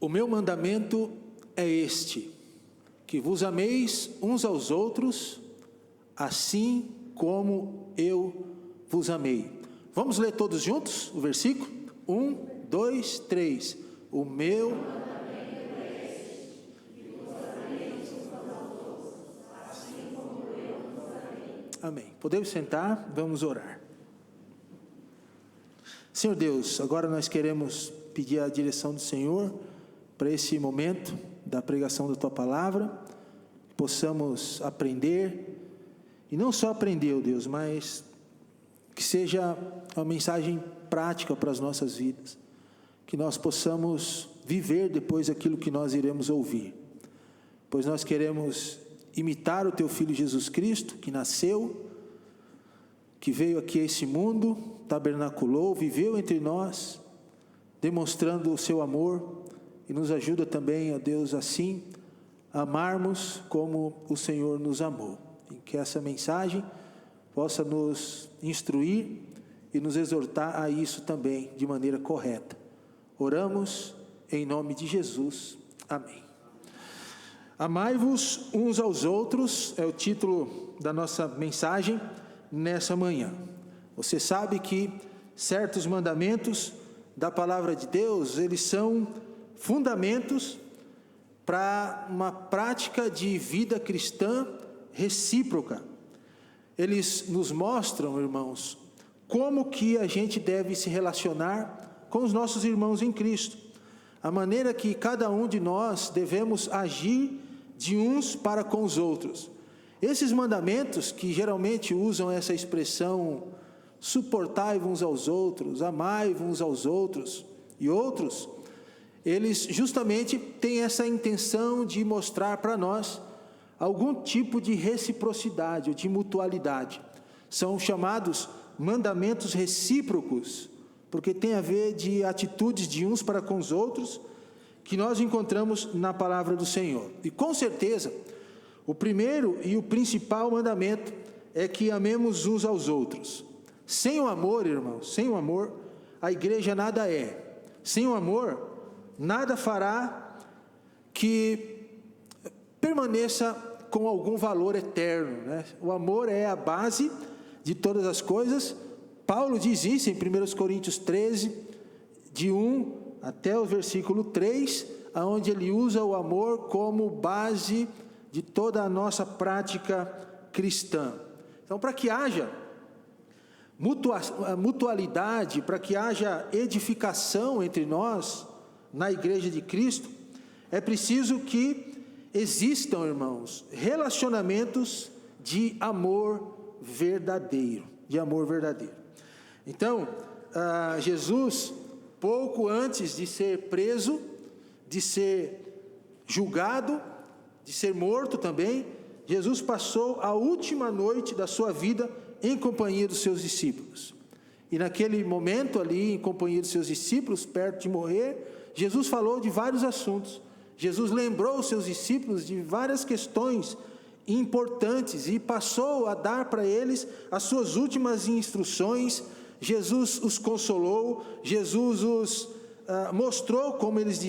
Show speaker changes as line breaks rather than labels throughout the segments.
O meu mandamento é este, que vos ameis uns aos outros, assim como eu vos amei. Vamos ler todos juntos o versículo? 1, 2, 3. O meu mandamento é este, que vos ameis uns aos outros, assim como eu vos amei. Amém. Podemos sentar, vamos orar. Senhor Deus, agora nós queremos pedir a direção do Senhor para esse momento da pregação da Tua Palavra, que possamos aprender, e não só aprender, ó Deus, mas que seja uma mensagem prática para as nossas vidas, que nós possamos viver depois aquilo que nós iremos ouvir, pois nós queremos imitar o Teu Filho Jesus Cristo, que nasceu, que veio aqui a esse mundo, tabernaculou, viveu entre nós, demonstrando o Seu amor, e nos ajuda também, ó Deus, assim, a amarmos como o Senhor nos amou. E que essa mensagem possa nos instruir e nos exortar a isso também, de maneira correta. Oramos em nome de Jesus. Amém. Amai-vos uns aos outros, é o título da nossa mensagem nessa manhã. Você sabe que certos mandamentos da palavra de Deus, eles são fundamentos para uma prática de vida cristã recíproca. Eles nos mostram, irmãos, como que a gente deve se relacionar com os nossos irmãos em Cristo, a maneira que cada um de nós devemos agir de uns para com os outros. Esses mandamentos, que geralmente usam essa expressão, suportai-vos uns aos outros, amai-vos uns aos outros e outros, eles justamente têm essa intenção de mostrar para nós algum tipo de reciprocidade ou de mutualidade. São chamados mandamentos recíprocos, porque tem a ver de atitudes de uns para com os outros, que nós encontramos na palavra do Senhor. E com certeza, o primeiro e o principal mandamento é que amemos uns aos outros. Sem o amor, irmãos, sem o amor, a igreja nada é. Sem o amor, nada fará que permaneça com algum valor eterno, né? O amor é a base de todas as coisas. Paulo diz isso em 1 Coríntios 13, de 1 até o versículo 3, onde ele usa o amor como base de toda a nossa prática cristã. Então, para que haja mutualidade, para que haja edificação entre nós, na igreja de Cristo, é preciso que existam, irmãos, relacionamentos de amor verdadeiro, Então, Jesus, pouco antes de ser preso, de ser julgado, de ser morto também, Jesus passou a última noite da sua vida em companhia dos seus discípulos. E naquele momento ali, em companhia dos seus discípulos, perto de morrer, Jesus falou de vários assuntos. Jesus lembrou os seus discípulos de várias questões importantes e passou a dar para eles as suas últimas instruções. Jesus os consolou, Jesus os mostrou como eles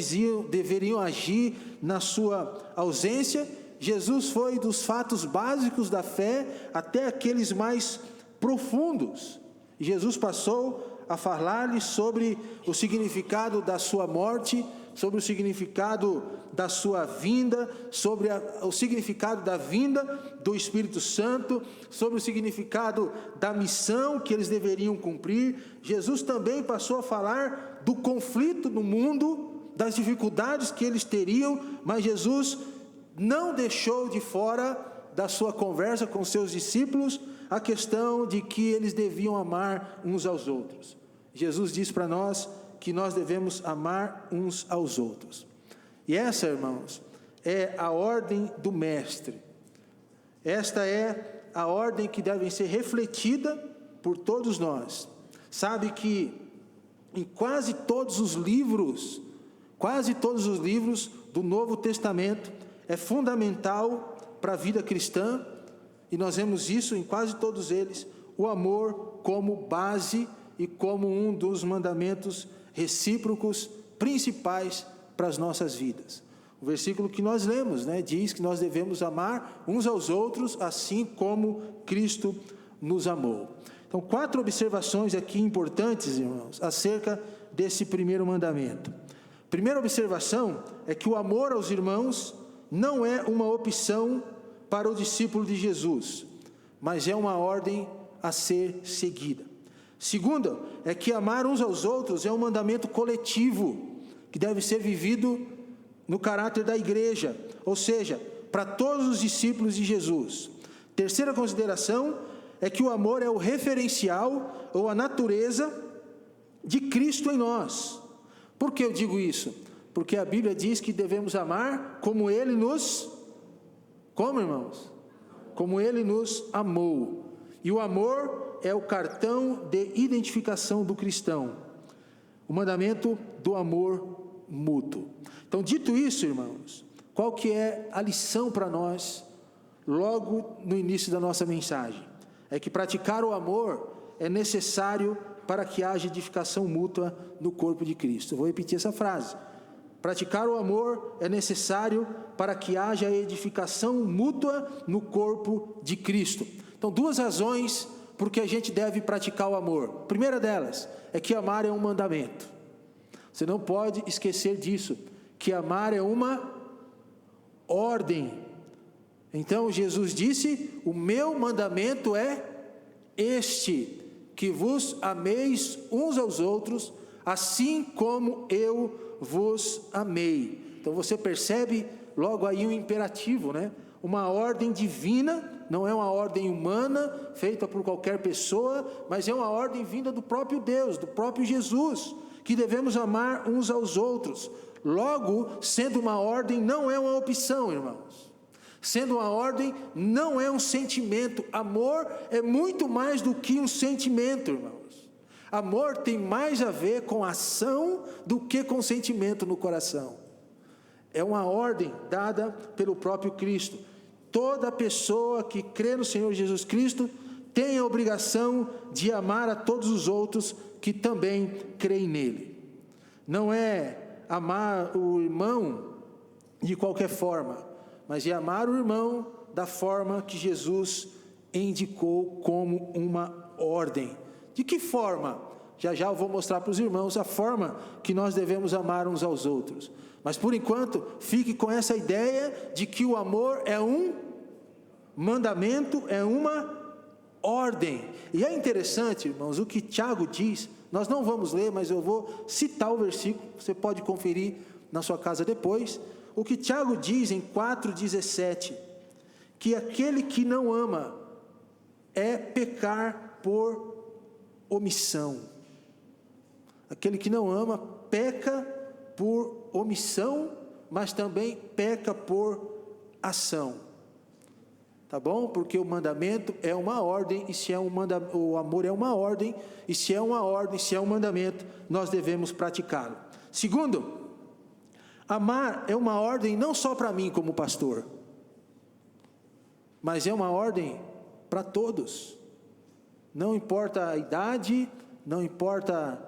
deveriam agir na sua ausência. Jesus foi dos fatos básicos da fé até aqueles mais profundos. Jesus passou a falar-lhes sobre o significado da sua morte, sobre o significado da sua vinda, sobre o significado da vinda do Espírito Santo, sobre o significado da missão que eles deveriam cumprir. Jesus também passou a falar do conflito no mundo, das dificuldades que eles teriam, mas Jesus não deixou de fora da sua conversa com seus discípulos a questão de que eles deviam amar uns aos outros. Jesus diz para nós que nós devemos amar uns aos outros. E essa, irmãos, é a ordem do Mestre. Esta é a ordem que deve ser refletida por todos nós. Sabe que em quase todos os livros do Novo Testamento, é fundamental para a vida cristã, e nós vemos isso em quase todos eles, o amor como base e como um dos mandamentos recíprocos principais para as nossas vidas. O versículo que nós lemos, né, diz que nós devemos amar uns aos outros, assim como Cristo nos amou. Então, 4 observações aqui importantes, irmãos, acerca desse primeiro mandamento. Primeira observação é que o amor aos irmãos não é uma opção para o discípulo de Jesus, mas é uma ordem a ser seguida. Segunda, é que amar uns aos outros é um mandamento coletivo, que deve ser vivido no caráter da igreja, ou seja, para todos os discípulos de Jesus. Terceira consideração é que o amor é o referencial ou a natureza de Cristo em nós. Por que eu digo isso? Porque a Bíblia diz que devemos amar como Ele nos... Como, irmãos? Como Ele nos amou. E o amor é o cartão de identificação do cristão. O mandamento do amor mútuo. Então, dito isso, irmãos, qual que é a lição para nós, logo no início da nossa mensagem? É que praticar o amor é necessário para que haja edificação mútua no corpo de Cristo. Eu vou repetir essa frase. Praticar o amor é necessário para que haja edificação mútua no corpo de Cristo. Então, 2 razões por que a gente deve praticar o amor. A primeira delas é que amar é um mandamento. Você não pode esquecer disso, que amar é uma ordem. Então Jesus disse: o meu mandamento é este, que vos ameis uns aos outros, assim como eu vos amei. Então você percebe logo aí um imperativo, né? Uma ordem divina, não é uma ordem humana, feita por qualquer pessoa, mas é uma ordem vinda do próprio Deus, do próprio Jesus, que devemos amar uns aos outros. Logo, sendo uma ordem, não é uma opção, irmãos. Sendo uma ordem, não é um sentimento. Amor é muito mais do que um sentimento, irmãos. Amor tem mais a ver com ação do que com sentimento no coração. É uma ordem dada pelo próprio Cristo. Toda pessoa que crê no Senhor Jesus Cristo tem a obrigação de amar a todos os outros que também creem nele. Não é amar o irmão de qualquer forma, mas é amar o irmão da forma que Jesus indicou como uma ordem. De que forma? Já já eu vou mostrar para os irmãos a forma que nós devemos amar uns aos outros. Mas por enquanto, fique com essa ideia de que o amor é um mandamento, é uma ordem. E é interessante, irmãos, o que Tiago diz. Nós não vamos ler, mas eu vou citar o versículo, você pode conferir na sua casa depois. O que Tiago diz em 4,17, que aquele que não ama é pecar por omissão. Aquele que não ama peca por omissão, mas também peca por ação. Tá bom? Porque o mandamento é uma ordem, e se é o amor é uma ordem, e se é uma ordem, se é um mandamento, nós devemos praticá-lo. Segundo, amar é uma ordem não só para mim como pastor, mas é uma ordem para todos. Não importa a idade, não importa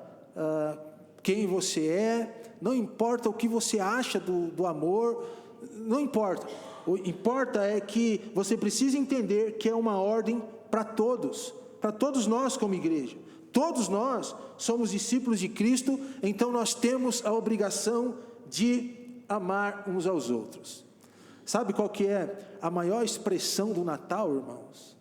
quem você é, não importa o que você acha do amor, não importa. O que importa é que você precisa entender que é uma ordem para todos nós como igreja. Todos nós somos discípulos de Cristo, então nós temos a obrigação de amar uns aos outros. Sabe qual que é a maior expressão do Natal, irmãos?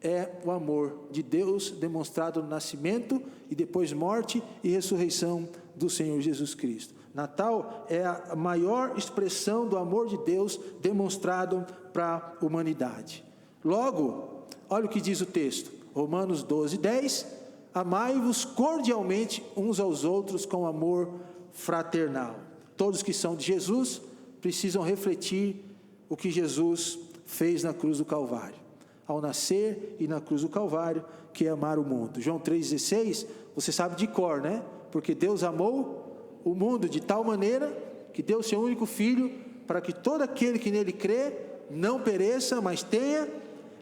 É o amor de Deus demonstrado no nascimento e depois morte e ressurreição do Senhor Jesus Cristo. Natal é a maior expressão do amor de Deus demonstrado para a humanidade. Logo, olha o que diz o texto, Romanos 12:10, amai-vos cordialmente uns aos outros com amor fraternal. Todos que são de Jesus precisam refletir o que Jesus fez na cruz do Calvário, ao nascer e na cruz do Calvário, que é amar o mundo. João 3,16, você sabe de cor, né? Porque Deus amou o mundo de tal maneira que deu seu único filho, para que todo aquele que nele crê não pereça, mas tenha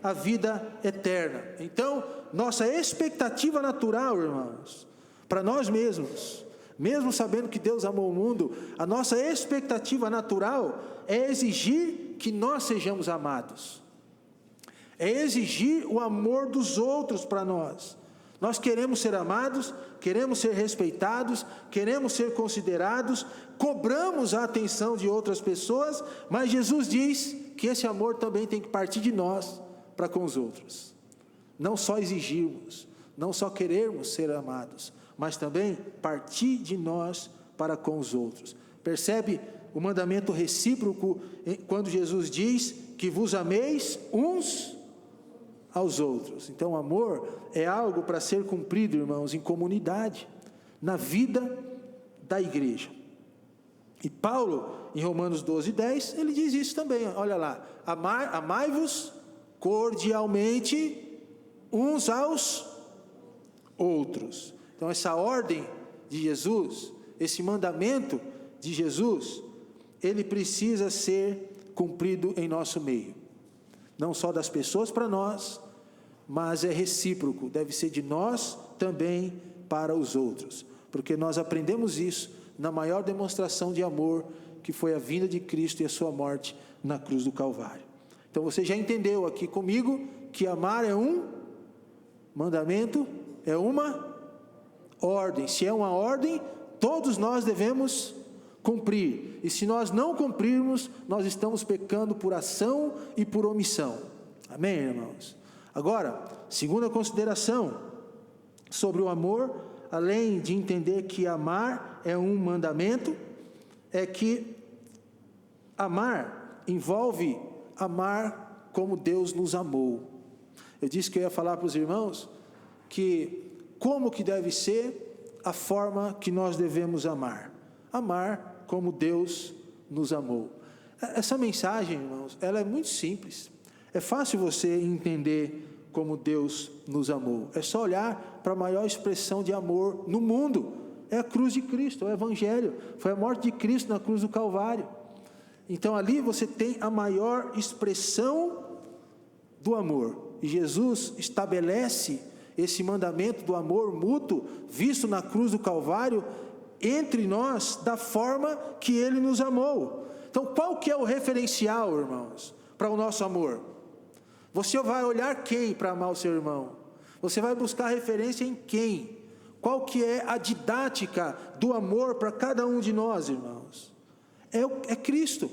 a vida eterna. Então, nossa expectativa natural, irmãos, para nós mesmos, Mesmo sabendo que Deus amou o mundo, a nossa expectativa natural é exigir que nós sejamos amados. É exigir o amor dos outros para nós. Nós queremos ser amados, queremos ser respeitados, queremos ser considerados, cobramos a atenção de outras pessoas, mas Jesus diz que esse amor também tem que partir de nós para com os outros. Não só exigirmos, não só querermos ser amados, mas também partir de nós para com os outros. Percebe o mandamento recíproco quando Jesus diz que vos ameis uns aos outros. Então, o amor é algo para ser cumprido, irmãos, em comunidade, na vida da igreja. E Paulo, em Romanos 12:10, ele diz isso também, olha lá, amai-vos cordialmente uns aos outros. Então, essa ordem de Jesus, esse mandamento de Jesus, ele precisa ser cumprido em nosso meio. Não só das pessoas para nós, mas é recíproco, deve ser de nós também para os outros. Porque nós aprendemos isso na maior demonstração de amor, que foi a vinda de Cristo e a sua morte na cruz do Calvário. Então você já entendeu aqui comigo que amar é um mandamento, é uma ordem. Se é uma ordem, todos nós devemos cumprir. E se nós não cumprirmos, nós estamos pecando por ação e por omissão. Amém, irmãos? Agora, segunda consideração sobre o amor, além de entender que amar é um mandamento, é que amar envolve amar como Deus nos amou. Eu disse que eu ia falar para os irmãos que como que deve ser a forma que nós devemos amar. Amar como Deus nos amou. Essa mensagem, irmãos, ela é muito simples. É fácil você entender como Deus nos amou. É só olhar para a maior expressão de amor no mundo. É a cruz de Cristo, é o Evangelho. Foi a morte de Cristo na cruz do Calvário. Então ali você tem a maior expressão do amor. E Jesus estabelece esse mandamento do amor mútuo, visto na cruz do Calvário, entre nós, da forma que Ele nos amou. Então qual que é o referencial, irmãos, para o nosso amor? Você vai olhar quem para amar o seu irmão? Você vai buscar referência em quem? Qual que é a didática do amor para cada um de nós, irmãos? É Cristo,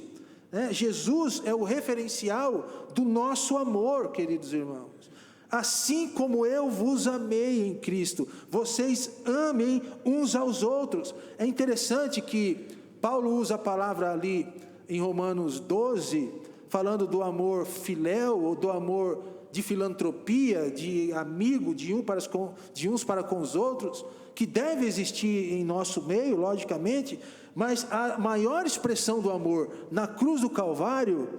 né? Jesus é o referencial do nosso amor, queridos irmãos. Assim como eu vos amei em Cristo, vocês amem uns aos outros. É interessante que Paulo usa a palavra ali em Romanos 12, falando do amor filéu, ou do amor de filantropia, de amigo, de uns para com os outros, que deve existir em nosso meio, logicamente, mas a maior expressão do amor na cruz do Calvário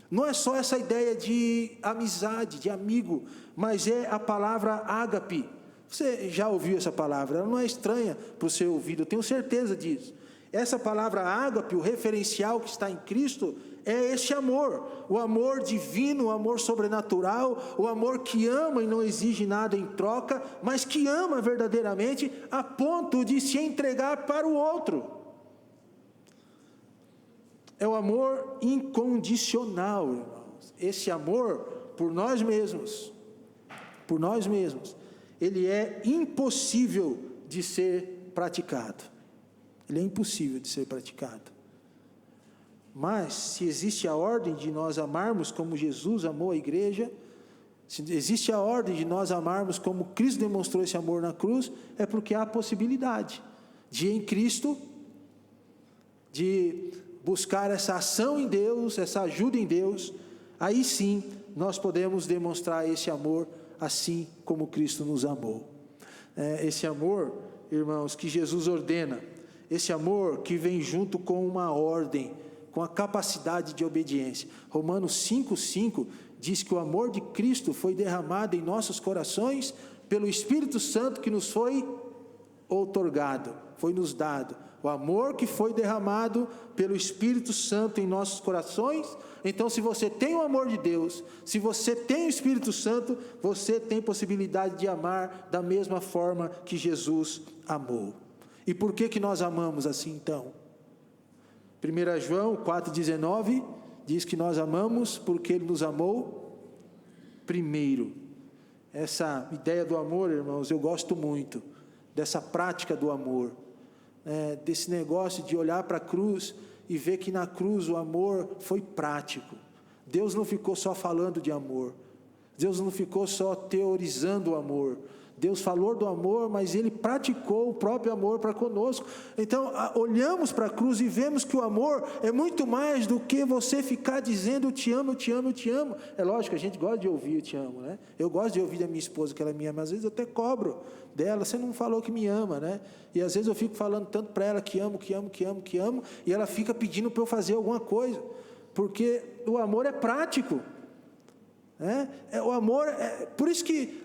não é só essa ideia de amizade, de amigo, mas é a palavra ágape. Você já ouviu essa palavra? Ela não é estranha para o seu ouvido, eu tenho certeza disso. Essa palavra ágape, o referencial que está em Cristo, é este amor, o amor divino, o amor sobrenatural, o amor que ama e não exige nada em troca, mas que ama verdadeiramente a ponto de se entregar para o outro. É o amor incondicional, irmãos. Esse amor por nós mesmos, ele é impossível de ser praticado. Ele é impossível de ser praticado. Mas, se existe a ordem de nós amarmos como Jesus amou a igreja, se existe a ordem de nós amarmos como Cristo demonstrou esse amor na cruz, é porque há a possibilidade de, em Cristo, de buscar essa ação em Deus, essa ajuda em Deus, aí sim nós podemos demonstrar esse amor assim como Cristo nos amou. Esse amor, irmãos, que Jesus ordena, esse amor que vem junto com uma ordem, com a capacidade de obediência. Romanos 5,5 diz que o amor de Cristo foi derramado em nossos corações pelo Espírito Santo que nos foi outorgado, foi nos dado. O amor que foi derramado pelo Espírito Santo em nossos corações. Então, se você tem o amor de Deus, se você tem o Espírito Santo, você tem possibilidade de amar da mesma forma que Jesus amou. E por que nós amamos assim então? 1 João 4,19 diz que nós amamos porque Ele nos amou primeiro. Essa ideia do amor, irmãos, eu gosto muito dessa prática do amor, desse negócio de olhar para a cruz e ver que na cruz o amor foi prático. Deus não ficou só falando de amor, Deus não ficou só teorizando o amor. Deus falou do amor, mas Ele praticou o próprio amor para conosco. Então, olhamos para a cruz e vemos que o amor é muito mais do que você ficar dizendo eu te amo, eu te amo, eu te amo. É lógico, a gente gosta de ouvir eu te amo, né? Eu gosto de ouvir da minha esposa que ela me ama, às vezes eu até cobro dela, você não falou que me ama, né? E às vezes eu fico falando tanto para ela que amo, que amo, que amo, que amo, e ela fica pedindo para eu fazer alguma coisa, porque o amor é prático, né? O amor, por isso que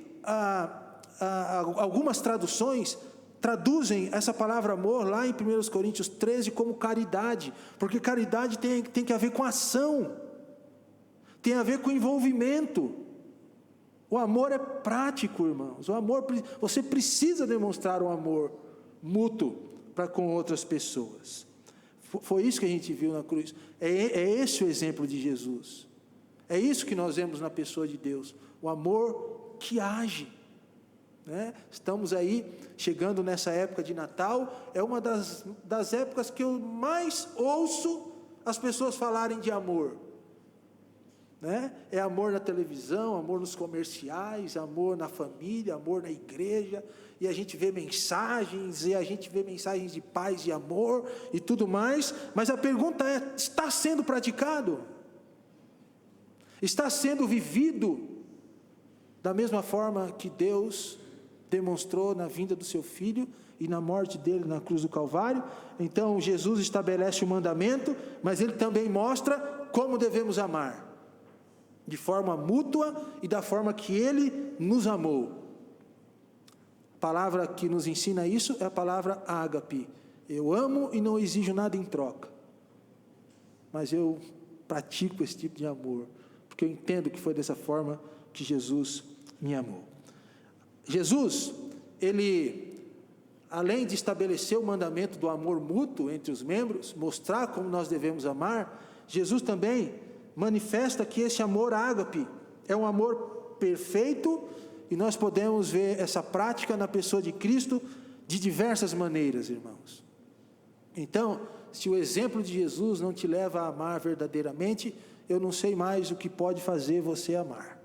algumas traduções traduzem essa palavra amor lá em 1 Coríntios 13 como caridade, porque caridade tem que ver com ação, tem a ver com envolvimento. O amor é prático, irmãos. O amor, você precisa demonstrar um amor mútuo para com outras pessoas. Foi isso que a gente viu na cruz. É esse o exemplo de Jesus. É isso que nós vemos na pessoa de Deus, o amor que age. Estamos aí, chegando nessa época de Natal, é uma das épocas que eu mais ouço as pessoas falarem de amor. É amor na televisão, amor nos comerciais, amor na família, amor na igreja, e a gente vê mensagens, de paz e amor e tudo mais, mas a pergunta é, está sendo praticado? Está sendo vivido da mesma forma que Deus demonstrou na vinda do seu Filho e na morte dele na cruz do Calvário? Então Jesus estabelece o mandamento, mas Ele também mostra como devemos amar, de forma mútua e da forma que Ele nos amou. A palavra que nos ensina isso é a palavra ágape. Eu amo e não exijo nada em troca, mas eu pratico esse tipo de amor, porque eu entendo que foi dessa forma que Jesus me amou. Jesus, Ele, além de estabelecer o mandamento do amor mútuo entre os membros, mostrar como nós devemos amar, Jesus também manifesta que esse amor ágape é um amor perfeito, e nós podemos ver essa prática na pessoa de Cristo de diversas maneiras, irmãos. Então, se o exemplo de Jesus não te leva a amar verdadeiramente, eu não sei mais o que pode fazer você amar.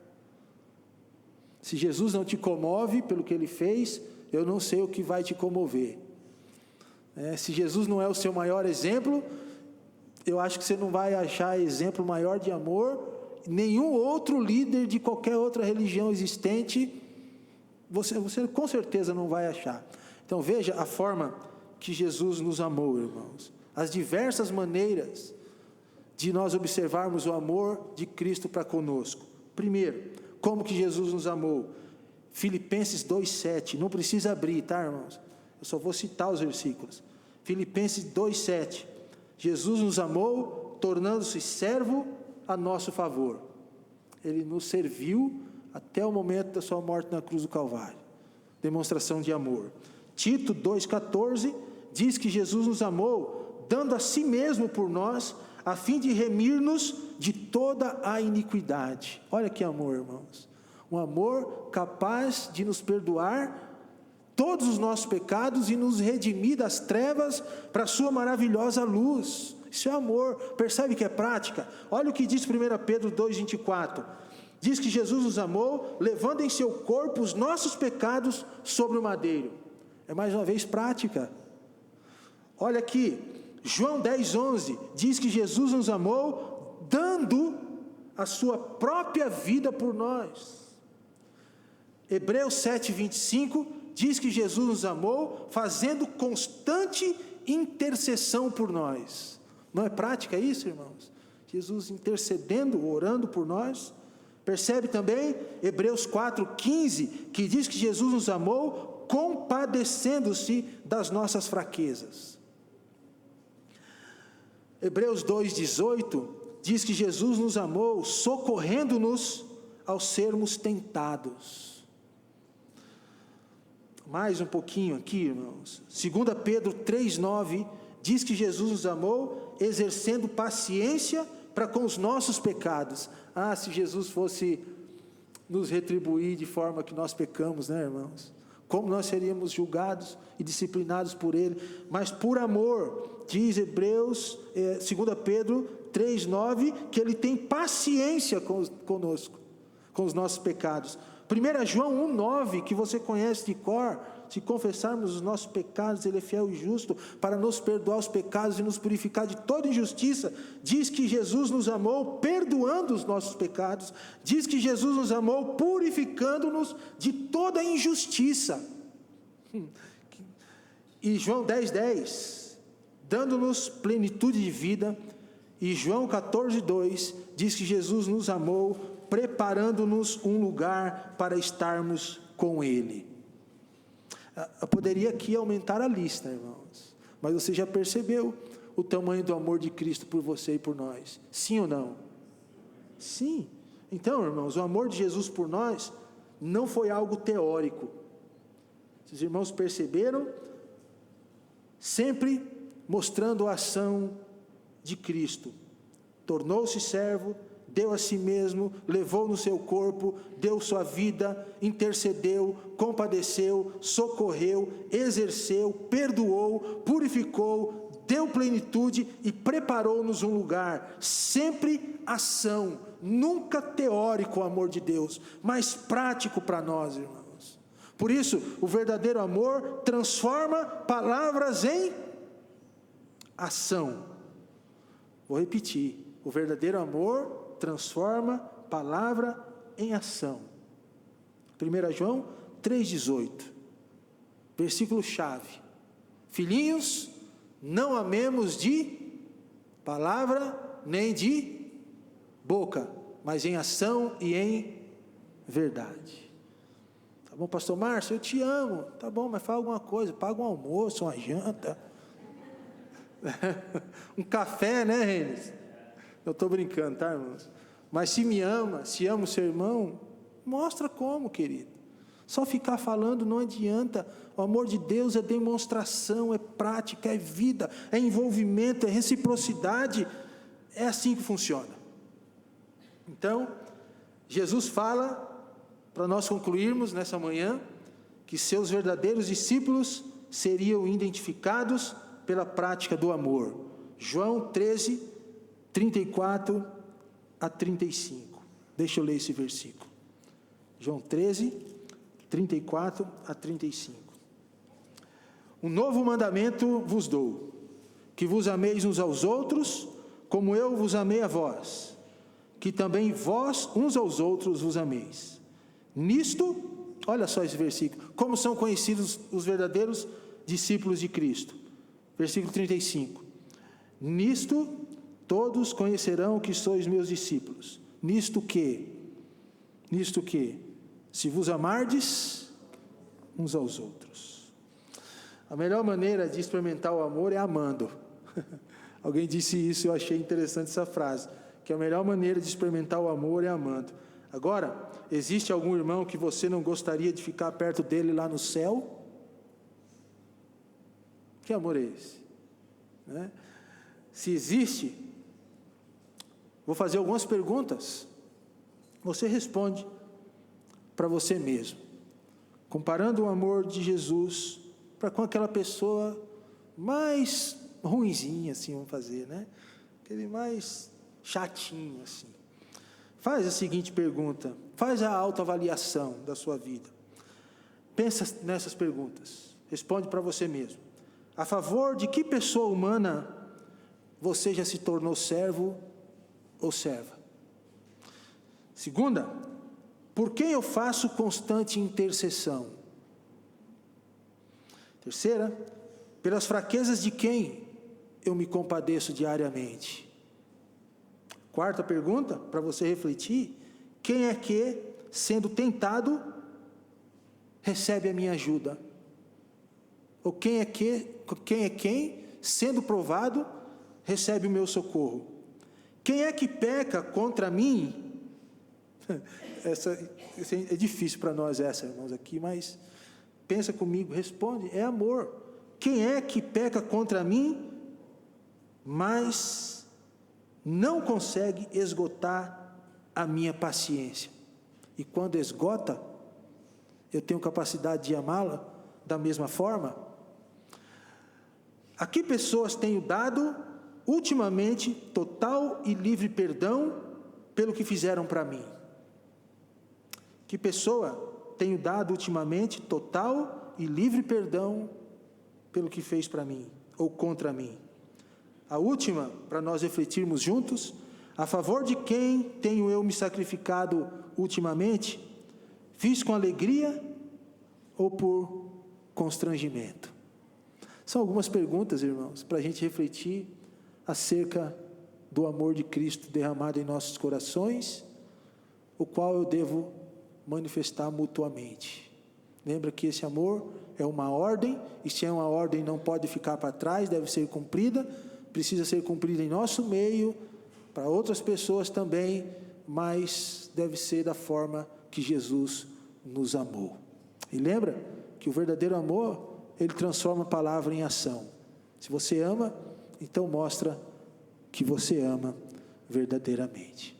Se Jesus não te comove pelo que Ele fez, eu não sei o que vai te comover. Se Jesus não é o seu maior exemplo, eu acho que você não vai achar exemplo maior de amor. Nenhum outro líder de qualquer outra religião existente, você com certeza não vai achar. Então veja a forma que Jesus nos amou, irmãos. As diversas maneiras de nós observarmos o amor de Cristo para conosco. Primeiro, como que Jesus nos amou? Filipenses 2,7, não precisa abrir, tá, irmãos? Eu só vou citar os versículos. Filipenses 2,7, Jesus nos amou, tornando-se servo a nosso favor. Ele nos serviu até o momento da sua morte na cruz do Calvário. Demonstração de amor. Tito 2,14, diz que Jesus nos amou, dando a si mesmo por nós, a fim de remir-nos de toda a iniquidade. Olha que amor, irmãos. Um amor capaz de nos perdoar todos os nossos pecados e nos redimir das trevas para a sua maravilhosa luz. Isso é amor. Percebe que é prática? Olha o que diz 1 Pedro 2,24. Diz que Jesus nos amou, levando em seu corpo os nossos pecados sobre o madeiro. É mais uma vez prática. Olha aqui, João 10,11 diz que Jesus nos amou, dando a sua própria vida por nós. Hebreus 7,25 diz que Jesus nos amou, fazendo constante intercessão por nós. Não é prática isso, irmãos? Jesus intercedendo, orando por nós. Percebe também Hebreus 4,15, que diz que Jesus nos amou, compadecendo-se das nossas fraquezas. Hebreus 2,18 diz que Jesus nos amou, socorrendo-nos ao sermos tentados. mais um pouquinho aqui, irmãos. 2 Pedro 3,9 diz que Jesus nos amou exercendo paciência para com os nossos pecados. Ah, se Jesus fosse nos retribuir de forma que nós pecamos, né, irmãos? Como nós seríamos julgados e disciplinados por Ele, mas por amor, diz 2 Pedro 3,9, que Ele tem paciência conosco, com os nossos pecados. 1 João 1,9, que você conhece de cor, se confessarmos os nossos pecados, Ele é fiel e justo para nos perdoar os pecados e nos purificar de toda injustiça. Diz que Jesus nos amou perdoando os nossos pecados, diz que Jesus nos amou purificando-nos de toda injustiça. E João 10,10, dando-nos plenitude de vida. E João 14,2 diz que Jesus nos amou preparando-nos um lugar para estarmos com Ele. Eu poderia aqui aumentar a lista, irmãos, mas você já percebeu o tamanho do amor de Cristo por você e por nós, sim ou não? Sim. Então, irmãos, o amor de Jesus por nós não foi algo teórico. Os irmãos perceberam? Sempre mostrando a ação de Cristo. Tornou-se servo, deu a si mesmo, levou no seu corpo, deu sua vida, intercedeu, compadeceu, socorreu, exerceu, perdoou, purificou, deu plenitude e preparou-nos um lugar. Sempre ação, nunca teórico o amor de Deus, mas prático para nós, irmãos. Por isso, o verdadeiro amor transforma palavras em ação. Vou repetir, o verdadeiro amor transforma palavra em ação. 1 João 3,18, versículo chave: filhinhos, não amemos de palavra nem de boca, mas em ação e em verdade. Tá bom, pastor Márcio, eu te amo. Tá bom, mas fala alguma coisa, paga um almoço, uma janta, um café, né, Renes? Eu estou brincando, tá, irmãos? Mas se me ama, se ama o seu irmão, mostra como, querido. Só ficar falando não adianta. O amor de Deus é demonstração, é prática, é vida, é envolvimento, é reciprocidade. É assim que funciona. Então, Jesus fala, para nós concluirmos nessa manhã, que seus verdadeiros discípulos seriam identificados pela prática do amor. João 13, 34 a 35. Deixa eu ler esse versículo. João 13, 34 a 35. Um novo mandamento vos dou, que vos ameis uns aos outros, como eu vos amei a vós, que também vós uns aos outros vos ameis. Nisto, olha só esse versículo, como são conhecidos os verdadeiros discípulos de Cristo. Versículo 35. Nisto todos conhecerão que sois meus discípulos. Nisto que, se vos amardes uns aos outros. A melhor maneira de experimentar o amor é amando. Alguém disse isso, eu achei interessante essa frase, que a melhor maneira de experimentar o amor é amando. Agora, existe algum irmão que você não gostaria de ficar perto dele lá no céu? Que amor é esse? Né? Se existe, vou fazer algumas perguntas, você responde para você mesmo, comparando o amor de Jesus para com aquela pessoa mais ruinzinha, assim, vamos fazer, né? Aquele mais chatinho, assim. Faz a seguinte pergunta, faz a autoavaliação da sua vida, pensa nessas perguntas, responde para você mesmo. A favor de que pessoa humana você já se tornou servo ou serva? Segunda, por quem eu faço constante intercessão? Terceira, pelas fraquezas de quem eu me compadeço diariamente? Quarta pergunta, para você refletir: quem é que, sendo tentado, recebe a minha ajuda? Ou quem é quem, sendo provado, recebe o meu socorro? Quem é que peca contra mim? Essa é difícil para nós, irmãos, aqui, mas Pensa comigo, responde, é amor. Quem é que peca contra mim, mas não consegue esgotar a minha paciência? E quando esgota, eu tenho capacidade de amá-la da mesma forma? A que pessoas tenho dado ultimamente total e livre perdão pelo que fizeram para mim? Que pessoa tenho dado ultimamente total e livre perdão pelo que fez para mim ou contra mim? A última, para nós refletirmos juntos: a favor de quem tenho eu me sacrificado ultimamente? Fiz com alegria ou por constrangimento? São algumas perguntas, irmãos, para a gente refletir acerca do amor de Cristo derramado em nossos corações, o qual eu devo manifestar mutuamente. Lembra que esse amor é uma ordem, e se é uma ordem não pode ficar para trás, deve ser cumprida, precisa ser cumprida em nosso meio, para outras pessoas também, mas deve ser da forma que Jesus nos amou. E lembra que o verdadeiro amor, ele transforma a palavra em ação. Se você ama, então mostra que você ama verdadeiramente.